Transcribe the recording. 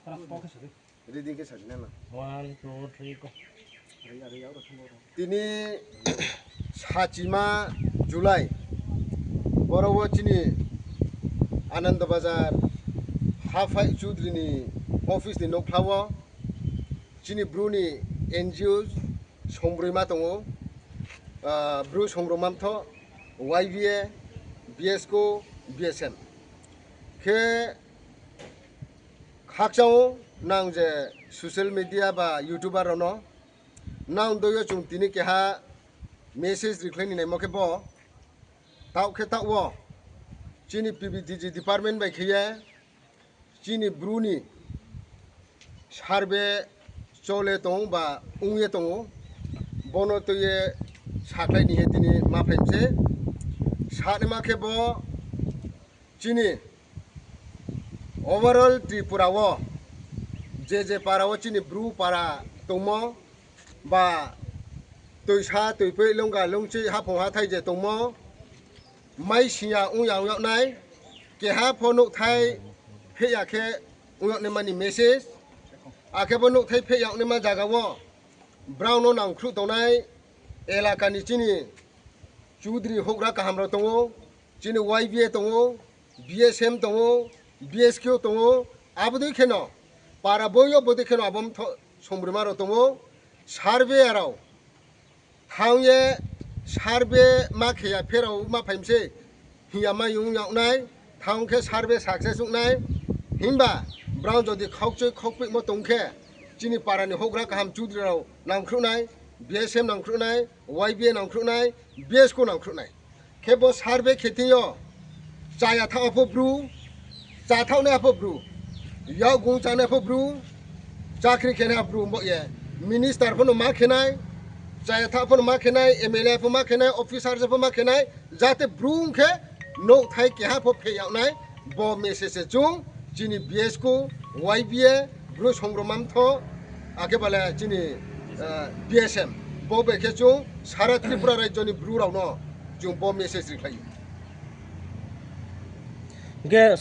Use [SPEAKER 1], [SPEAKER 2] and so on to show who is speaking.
[SPEAKER 1] Reading ke sajna na.
[SPEAKER 2] 1, 2, 3 go.
[SPEAKER 1] Tini Hachima July. Borowo chini Anand Bazar Hafai Chudri ni office ni Nokhlawo chini Bruni NGOs Sombrima tongo Bru Sombromamtho YVA BSco BSM ke khakjao nang je social media ba YouTuber rono nang doyo chung tini ke ha message reclaim ni mo ke bo tau ke tau wo chini PBDG department ba khiya chini Bruni sarbe chole tong ba ungye tong bono to ye saklai ni he tini ma phaimse sane ma ke bo chini overall Tripura wo je para wo chini Bru para tongmo ba toisa toipe longga longchi ha phong ha thai je tongmo mai sia uyang yok nai ke ha phonuk thai phe ya khe uyok ne mani message a khe phonuk thai phe yak ne ma jaga wo brown no nang khru tongnai elaka ni chini Chudri Hogra kahamra tongo chini YBA tongo BSM tongo BSQ tongo abdu kheno para boyo bodi kheno abom sombrima ro tongo survey arao thangye survey ma khya phero ma phaimse hiya ma yung yak nai thang khe survey success uk nai himba brown jodi khokchoi khokpik mo tongkhe chini para ni Hogra kaham Chudri rao nang khru nai BSM nang khru nai YBA nang khru nai BSQ nang khru nai khebo survey khetiyo chaya tha apho Bru cha thau ne apho Bru yaw gung cha ne apho Bru chakri khene Bru mo ye minister phono ma khenai chaya tha phono ma khenai MLA pho ma khenai officer pho ma khenai jate Bru khe no thai ke ha pho phe yaw nai bo message chung chini BSQ YBA Bru songromam tho ake bala chini BSM bo be khe chung sara Tripura rajyo ni Bru rao no chung bo message rikhai
[SPEAKER 2] Okay.